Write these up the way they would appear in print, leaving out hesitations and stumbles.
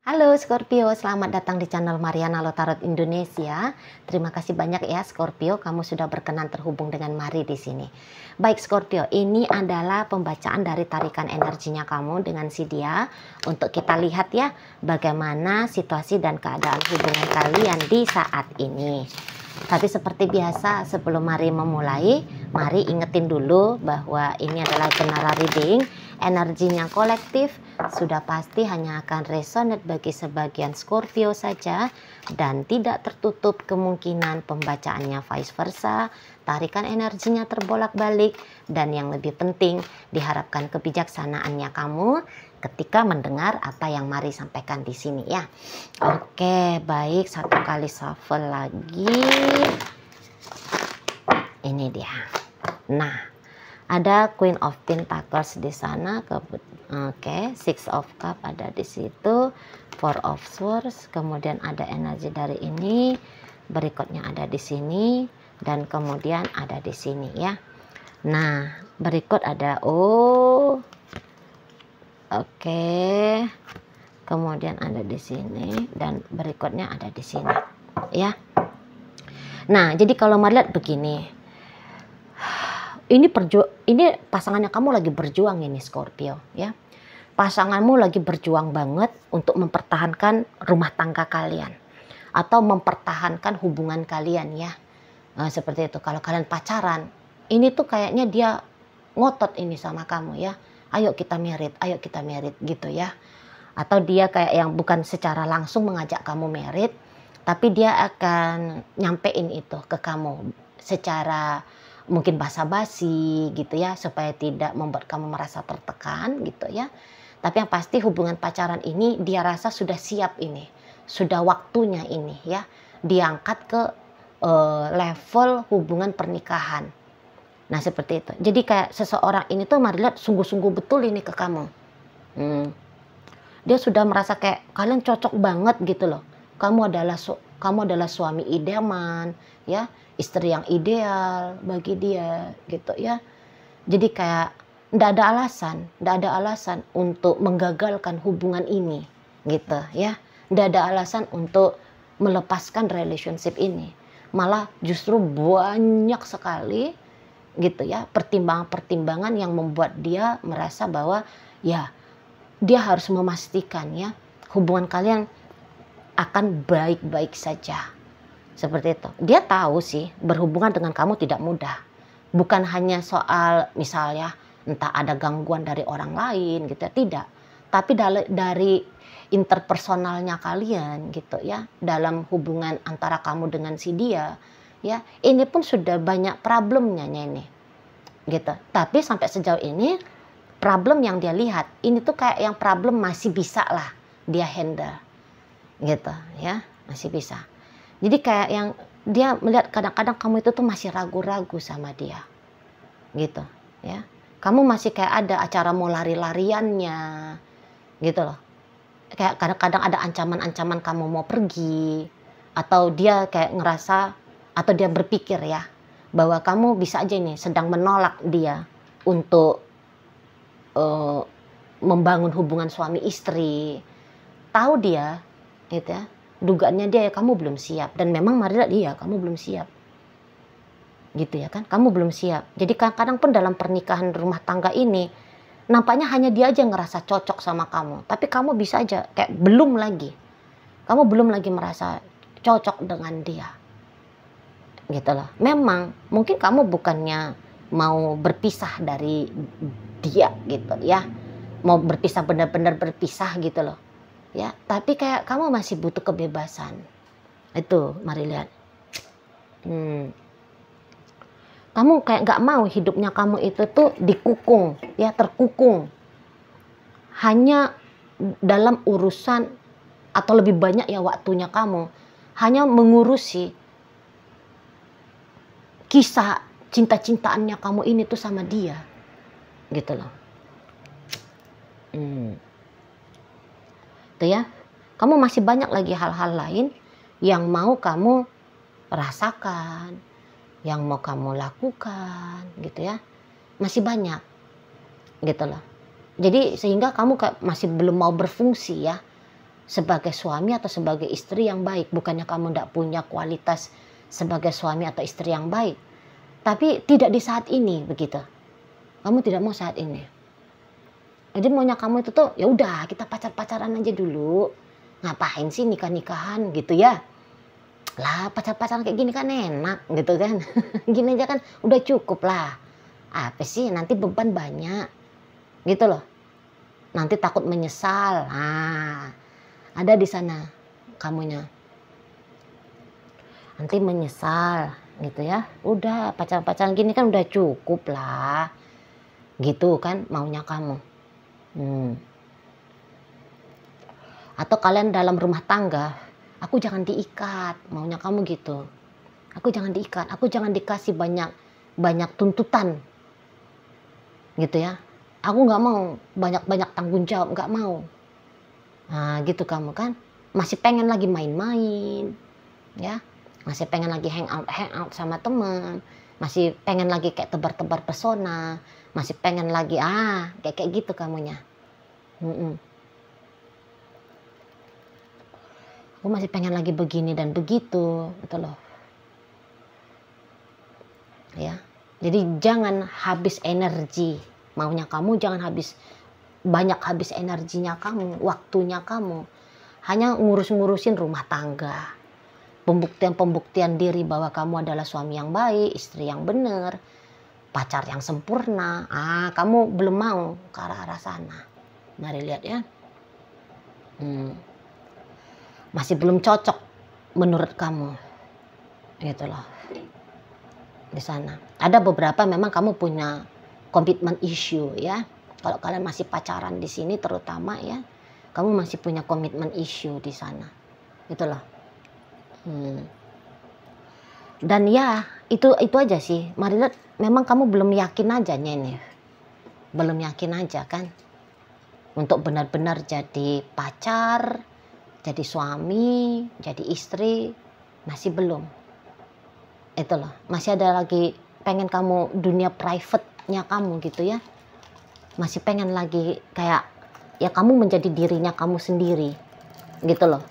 Halo Scorpio, selamat datang di channel Mariana Lotarot Indonesia. Terima kasih banyak ya Scorpio, kamu sudah berkenan terhubung dengan Mari di sini. Baik Scorpio, ini adalah pembacaan dari tarikan energinya kamu dengan si dia. Untuk kita lihat ya, bagaimana situasi dan keadaan hubungan kalian di saat ini. Tapi seperti biasa, sebelum Mari memulai, Mari ingetin dulu bahwa ini adalah general reading. Energinya kolektif, sudah pasti hanya akan resonate bagi sebagian Scorpio saja dan tidak tertutup kemungkinan pembacaannya vice versa. Tarikan energinya terbolak-balik dan yang lebih penting diharapkan kebijaksanaannya kamu ketika mendengar apa yang Mari sampaikan di sini ya. Oke, baik, satu kali shuffle lagi. Ini dia. Nah, ada Queen of Pentacles di sana. Oke, Six of Cup ada di situ. Four of Swords. Kemudian ada energi dari ini. Berikutnya ada di sini. Dan kemudian ada di sini ya. Nah, berikut ada oke. Kemudian ada di sini. Dan berikutnya ada di sini. Ya. Nah, jadi kalau Mari lihat begini. Ini pasangannya kamu lagi berjuang ini Scorpio ya. Pasanganmu lagi berjuang banget untuk mempertahankan rumah tangga kalian atau mempertahankan hubungan kalian ya. Nah, seperti itu. Kalau kalian pacaran, ini tuh kayaknya dia ngotot ini sama kamu ya. Ayo kita merit gitu ya. Atau dia kayak yang bukan secara langsung mengajak kamu merit, tapi dia akan nyampein itu ke kamu secara mungkin basa-basi gitu ya, supaya tidak membuat kamu merasa tertekan gitu ya. Tapi yang pasti hubungan pacaran ini dia rasa sudah siap ini, sudah waktunya ini ya, diangkat ke level hubungan pernikahan. Nah seperti itu. Jadi kayak seseorang ini tuh Mari lihat sungguh-sungguh betul ini ke kamu. Dia sudah merasa kayak kalian cocok banget gitu loh. Kamu adalah suami idaman ya, istri yang ideal bagi dia gitu ya. Jadi kayak ndak ada alasan untuk menggagalkan hubungan ini gitu ya. Ndak ada alasan untuk melepaskan relationship ini. Malah justru banyak sekali gitu ya pertimbangan-pertimbangan yang membuat dia merasa bahwa ya dia harus memastikan ya hubungan kalian akan baik-baik saja. Seperti itu. Dia tahu sih berhubungan dengan kamu tidak mudah. Bukan hanya soal misalnya entah ada gangguan dari orang lain gitu ya, tidak. Tapi dari interpersonalnya kalian gitu ya, dalam hubungan antara kamu dengan si dia ya, ini pun sudah banyak problemnya ini. Gitu. Tapi sampai sejauh ini problem yang dia lihat ini tuh kayak yang problem masih bisa lah dia handle. Gitu ya, masih bisa. Jadi kayak yang dia melihat kadang-kadang kamu itu tuh masih ragu-ragu sama dia. Gitu ya. Kamu masih kayak ada acara mau lari-lariannya. Gitu loh. Kayak kadang-kadang ada ancaman-ancaman kamu mau pergi, atau dia kayak ngerasa atau dia berpikir ya bahwa kamu bisa aja nih sedang menolak dia untuk membangun hubungan suami istri. Tahu dia gitu ya, dugaannya dia ya kamu belum siap, dan memang Mari lihat dia kamu belum siap gitu ya kan, kamu belum siap. Jadi kadang-kadang pun dalam pernikahan rumah tangga ini nampaknya hanya dia aja ngerasa cocok sama kamu, tapi kamu bisa aja kayak belum lagi merasa cocok dengan dia gitu loh. Memang mungkin kamu bukannya mau berpisah dari dia gitu ya, mau berpisah benar-benar berpisah gitu loh ya, tapi kayak kamu masih butuh kebebasan. Itu Mari lihat. Kamu kayak nggak mau hidupnya kamu itu tuh dikukung ya, terkukung hanya dalam urusan, atau lebih banyak ya waktunya kamu hanya mengurusi kisah cinta-cintaannya kamu ini tuh sama dia gitu loh. Tuh ya, kamu masih banyak lagi hal-hal lain yang mau kamu rasakan, yang mau kamu lakukan gitu ya, masih banyak gitu loh. Jadi sehingga kamu masih belum mau berfungsi ya sebagai suami atau sebagai istri yang baik. Bukannya kamu tidak punya kualitas sebagai suami atau istri yang baik, tapi tidak di saat ini begitu. Kamu tidak mau saat ini. Jadi maunya kamu itu tuh ya udah kita pacaran aja dulu. Ngapain sih nikah-nikahan gitu ya? Lah pacaran kayak gini kan enak gitu kan. Gini aja kan udah cukup lah. Apa sih nanti beban banyak gitu loh. Nanti takut menyesal. Nah, ada di sana kamunya. Nanti menyesal gitu ya. Udah pacaran gini kan udah cukup lah. Gitu kan maunya kamu. Atau kalian dalam rumah tangga, aku jangan diikat, maunya kamu gitu. Aku jangan diikat, aku jangan dikasih banyak tuntutan. Gitu ya. Aku nggak mau banyak tanggung jawab, nggak mau. Nah gitu kamu kan. Masih pengen lagi main-main. Ya. Masih pengen lagi hangout sama teman. Masih pengen lagi kayak tebar-tebar pesona. Masih pengen lagi kayak gitu kamunya. Aku masih pengen lagi begini dan begitu, gitu loh. Ya. Jadi jangan habis energi. Maunya kamu jangan banyak habis energinya kamu, waktunya kamu. Hanya ngurusin rumah tangga. Pembuktian diri bahwa kamu adalah suami yang baik, istri yang benar, pacar yang sempurna. Kamu belum mau ke arah sana. Mari lihat ya. Masih belum cocok menurut kamu. Gitu loh. Di sana. Ada beberapa memang kamu punya komitmen issue ya. Kalau kalian masih pacaran di sini terutama ya, kamu masih punya komitmen issue di sana. Gitu loh. Dan ya, itu aja sih. Mari lihat, memang kamu belum yakin aja nih. Belum yakin aja kan. Untuk benar-benar jadi pacar, jadi suami, jadi istri, masih belum. Itu loh, masih ada lagi pengen kamu dunia private-nya kamu gitu ya. Masih pengen lagi kayak ya kamu menjadi dirinya kamu sendiri. Gitu loh.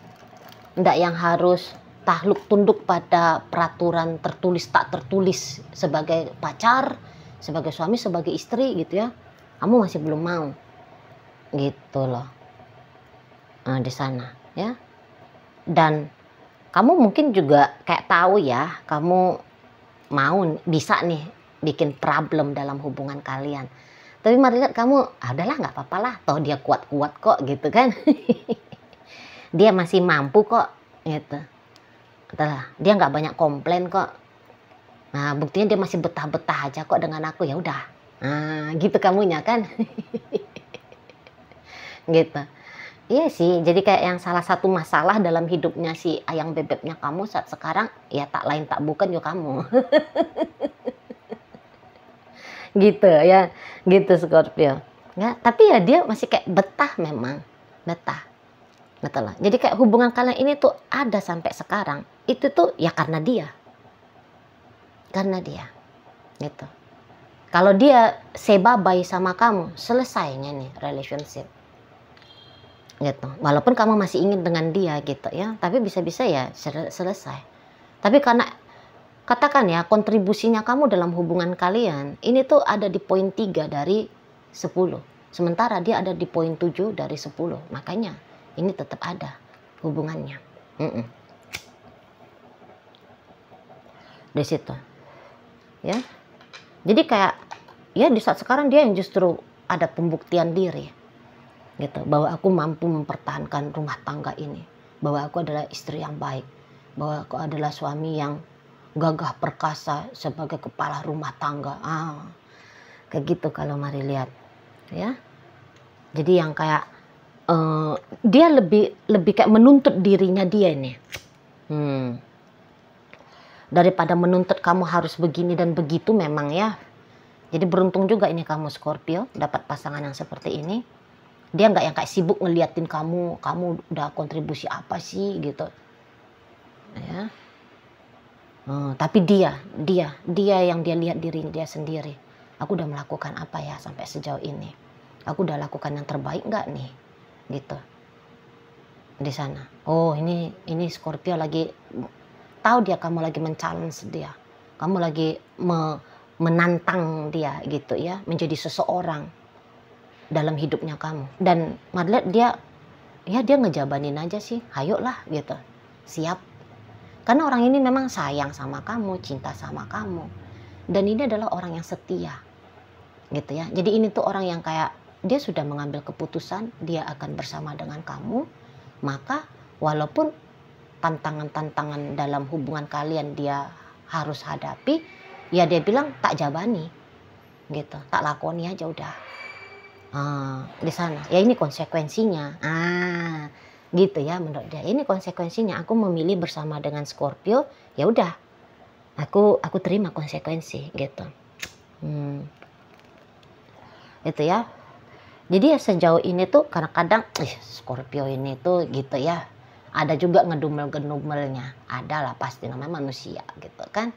Nggak yang harus takluk tunduk pada peraturan tertulis tak tertulis sebagai pacar, sebagai suami, sebagai istri gitu ya. Kamu masih belum mau. Gitu loh. Nah, di sana ya. Dan kamu mungkin juga kayak tahu ya, kamu mau bisa nih bikin problem dalam hubungan kalian. Tapi mari lihat kamu, udahlah nggak apa-apa lah, toh dia kuat-kuat kok gitu kan. Dia masih mampu kok gitu. Itulah, dia nggak banyak komplain kok. Nah, buktinya dia masih betah-betah aja kok dengan aku, ya udah. Nah, gitu kamunya kan. Gitu. Iya sih, jadi kayak yang salah satu masalah dalam hidupnya si ayang bebeknya kamu saat sekarang, ya tak lain tak bukan ya kamu. Gitu ya, gitu Scorpio. Ya, tapi ya dia masih kayak betah memang, betah. Betul lah. Jadi kayak hubungan kalian ini tuh ada sampai sekarang, itu tuh ya karena dia. Karena dia. Gitu. Kalau dia say bye-bye sama kamu, selesainya nih relationship. Gitu. Walaupun kamu masih ingin dengan dia gitu ya, tapi bisa-bisa ya selesai. Tapi karena katakan ya kontribusinya kamu dalam hubungan kalian ini tuh ada di poin 3 dari 10. Sementara dia ada di poin 7 dari 10. Makanya ini tetap ada hubungannya. Di situ. Ya. Jadi kayak ya di saat sekarang dia yang justru ada pembuktian diri. Gitu, bahwa aku mampu mempertahankan rumah tangga ini, bahwa aku adalah istri yang baik, bahwa aku adalah suami yang gagah perkasa sebagai kepala rumah tangga. Kayak gitu kalau mari lihat ya. Jadi yang kayak dia lebih kayak menuntut dirinya dia ini. Daripada menuntut kamu harus begini dan begitu memang ya. Jadi beruntung juga ini kamu Scorpio dapat pasangan yang seperti ini. Dia nggak yang kayak sibuk ngeliatin kamu udah kontribusi apa sih gitu ya. Tapi dia yang dia lihat diri dia sendiri. Aku udah melakukan apa ya sampai sejauh ini, aku udah lakukan yang terbaik nggak nih gitu. di sana. Oh, ini Scorpio lagi tahu dia kamu lagi men-challenge dia. Kamu lagi menantang dia gitu ya, menjadi seseorang dalam hidupnya kamu. Dan Madlet dia ngejabanin aja sih, hayo lah gitu. Siap. Karena orang ini memang sayang sama kamu, cinta sama kamu. Dan ini adalah orang yang setia. Gitu ya. Jadi ini tuh orang yang kayak dia sudah mengambil keputusan, dia akan bersama dengan kamu. Maka walaupun tantangan-tantangan dalam hubungan kalian dia harus hadapi, ya dia bilang tak jabani gitu, tak lakoni aja udah. Di sana ya ini konsekuensinya, gitu ya menurut dia, ini konsekuensinya. Aku memilih bersama dengan Scorpio, ya udah aku terima konsekuensi gitu. Itu ya. Jadi ya sejauh ini tuh kadang-kadang Scorpio ini tuh gitu ya, ada juga ngedumel-gedumelnya, ada lah pasti, namanya manusia gitu kan.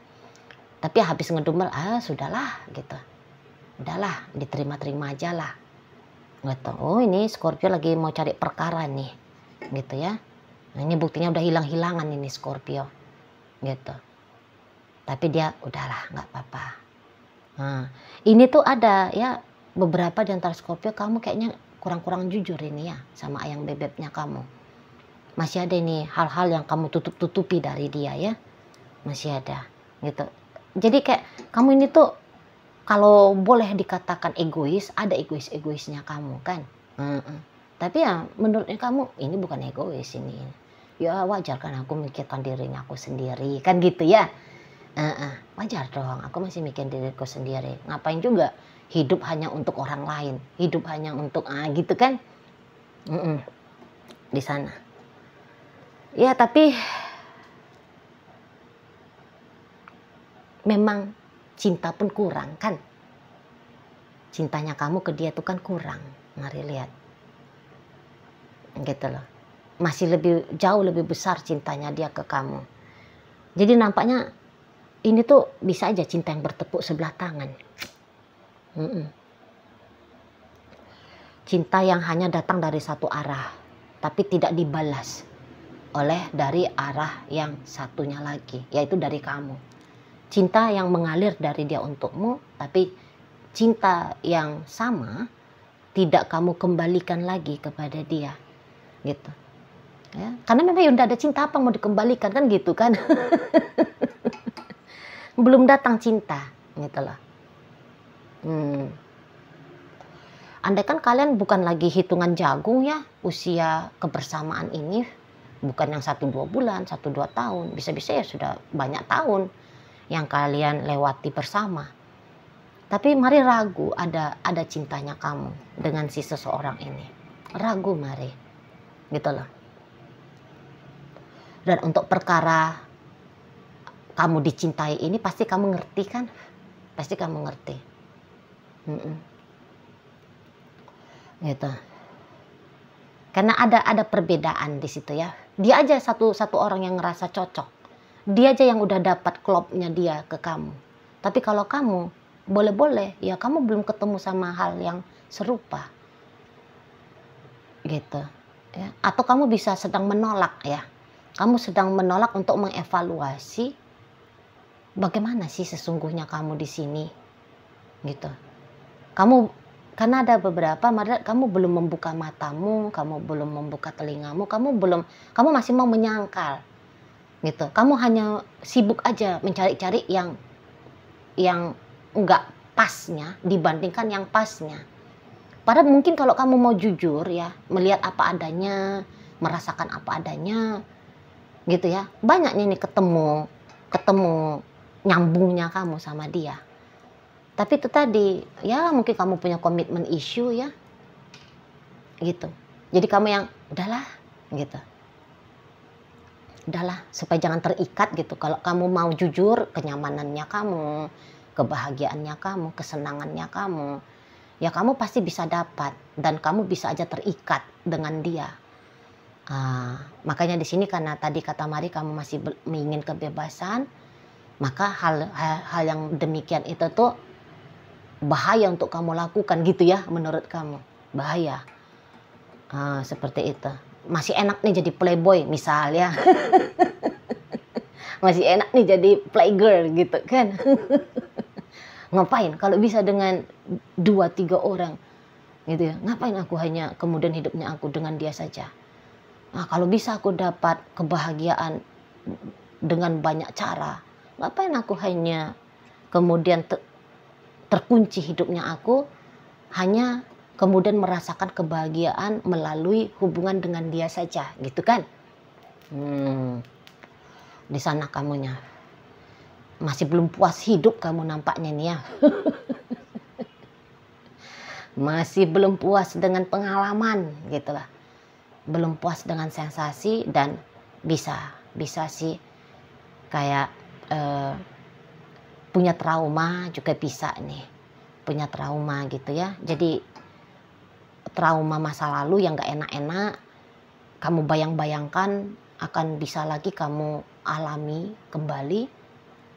Tapi habis ngedumel, sudahlah gitu, udahlah diterima-terima aja lah gitu. Oh ini Scorpio lagi mau cari perkara nih gitu ya. Nah, ini buktinya udah hilang-hilangan ini Scorpio gitu. Tapi dia udahlah nggak apa-apa. Nah, ini tuh ada ya beberapa di antara Scorpio, kamu kayaknya kurang-kurang jujur ini ya sama ayang bebeknya kamu. Masih ada ini hal-hal yang kamu tutup-tutupi dari dia ya. Masih ada gitu. Jadi kayak kamu ini tuh kalau boleh dikatakan egois, ada egois-egoisnya kamu kan. Tapi ya menurutnya kamu ini bukan egois ini. Ya wajar kan aku mikirkan dirinya aku sendiri kan gitu ya. Wajar dong, aku masih mikir diriku sendiri. Ngapain juga hidup hanya untuk orang lain, hidup hanya untuk gitu kan. Di sana. Ya tapi memang cinta pun kurang kan. Cintanya kamu ke dia tuh kan kurang. Mari lihat. Gitu loh. Masih jauh lebih besar cintanya dia ke kamu. Jadi nampaknya ini tuh bisa aja cinta yang bertepuk sebelah tangan. Cinta yang hanya datang dari satu arah, tapi tidak dibalas oleh dari arah yang satunya lagi, yaitu dari kamu. Cinta yang mengalir dari dia untukmu, tapi cinta yang sama tidak kamu kembalikan lagi kepada dia, gitu. Ya, karena memang udah ada cinta, apa mau dikembalikan kan gitu kan? Belum datang cinta, gitu loh. Andai kan kalian bukan lagi hitungan jagung ya, usia kebersamaan ini bukan yang 1-2 bulan, 1-2 tahun, bisa-bisa ya sudah banyak tahun yang kalian lewati bersama. Tapi mari ragu ada cintanya kamu dengan si seseorang ini. Ragu mari, gitu loh. Dan untuk perkara kamu dicintai ini pasti kamu ngerti kan? Pasti kamu ngerti. Gitu. Karena ada perbedaan di situ ya. Dia aja satu orang yang ngerasa cocok. Dia aja yang udah dapat klopnya dia ke kamu. Tapi kalau kamu boleh-boleh ya kamu belum ketemu sama hal yang serupa. Gitu. Ya. Atau kamu bisa sedang menolak ya. Kamu sedang menolak untuk mengevaluasi bagaimana sih sesungguhnya kamu di sini, gitu. Karena ada beberapa, kamu belum membuka matamu, kamu belum membuka telingamu, kamu masih mau menyangkal, gitu. Kamu hanya sibuk aja mencari-cari yang enggak pasnya dibandingkan yang pasnya. Padahal mungkin kalau kamu mau jujur ya, melihat apa adanya, merasakan apa adanya, gitu ya, banyaknya nih ketemu nyambungnya kamu sama dia. Tapi itu tadi ya mungkin kamu punya komitmen issue ya, gitu. Jadi kamu yang udahlah gitu, udahlah supaya jangan terikat gitu. Kalau kamu mau jujur, kenyamanannya kamu, kebahagiaannya kamu, kesenangannya kamu, ya kamu pasti bisa dapat dan kamu bisa aja terikat dengan dia. Makanya di sini karena tadi kata Mari kamu masih ingin kebebasan, maka hal yang demikian itu tuh bahaya untuk kamu lakukan gitu ya, menurut kamu bahaya. Seperti itu. masih enak nih jadi playboy misal ya. Masih enak nih jadi playgirl gitu kan. Ngapain kalau bisa dengan 2-3 orang gitu ya. Ngapain aku hanya kemudian hidupnya aku dengan dia saja. Nah, kalau bisa aku dapat kebahagiaan dengan banyak cara, ngapain aku hanya kemudian terkunci hidupnya aku hanya kemudian merasakan kebahagiaan melalui hubungan dengan dia saja gitu kan. Di sana kamunya masih belum puas hidup kamu nampaknya nih ya. Masih belum puas dengan pengalaman gitulah, belum puas dengan sensasi, dan bisa sih kayak punya trauma juga bisa nih, punya trauma gitu ya. Jadi trauma masa lalu yang gak enak-enak kamu bayang-bayangkan akan bisa lagi kamu alami kembali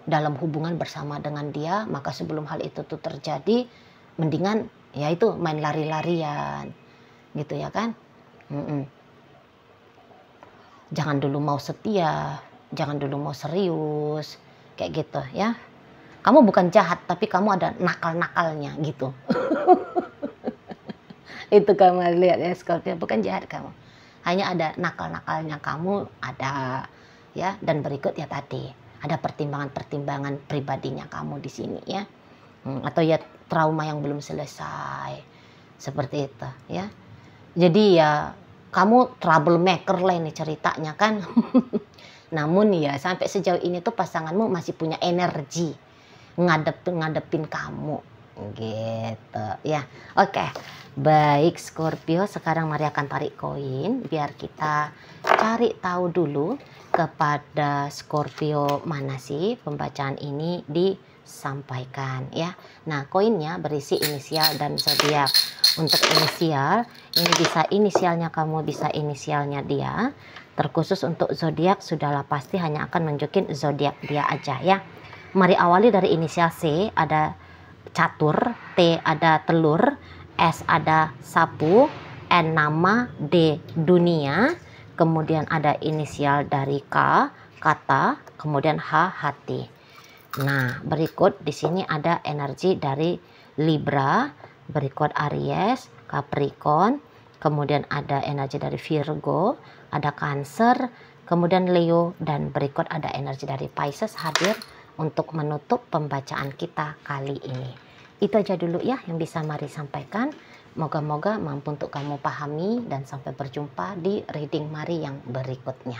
dalam hubungan bersama dengan dia. Maka sebelum hal itu tuh terjadi, mendingan ya itu main lari-larian gitu ya kan. Jangan dulu mau setia, jangan dulu mau serius kayak gitu ya. Kamu bukan jahat, tapi kamu ada nakal-nakalnya gitu. Itu kamu lihat ya Scorpio, bukan jahat kamu, hanya ada nakal-nakalnya kamu ada ya. Dan berikut ya tadi ada pertimbangan-pertimbangan pribadinya kamu di sini ya. Atau ya trauma yang belum selesai seperti itu ya. Jadi ya kamu troublemaker lah ini ceritanya kan. Namun ya sampai sejauh ini tuh pasanganmu masih punya energi ngadepin kamu gitu ya. Oke, baik Scorpio, sekarang mari akan tarik koin biar kita cari tahu dulu kepada Scorpio mana sih pembacaan ini disampaikan ya. Nah, koinnya berisi inisial dan zodiak. Untuk inisial, ini bisa inisialnya kamu, bisa inisialnya dia. Terkhusus untuk zodiak sudahlah pasti hanya akan nunjukin zodiak dia aja ya. Mari awali dari inisial C, ada catur, T ada telur, S ada sapu, N nama, D dunia, kemudian ada inisial dari K, kata, kemudian H hati. Nah, berikut di sini ada energi dari Libra, berikut Aries, Capricorn, kemudian ada energi dari Virgo, ada Cancer, kemudian Leo, dan berikut ada energi dari Pisces hadir untuk menutup pembacaan kita kali ini. Itu aja dulu ya yang bisa Mari sampaikan. Moga-moga mampu untuk kamu pahami, dan sampai berjumpa di reading Mari yang berikutnya.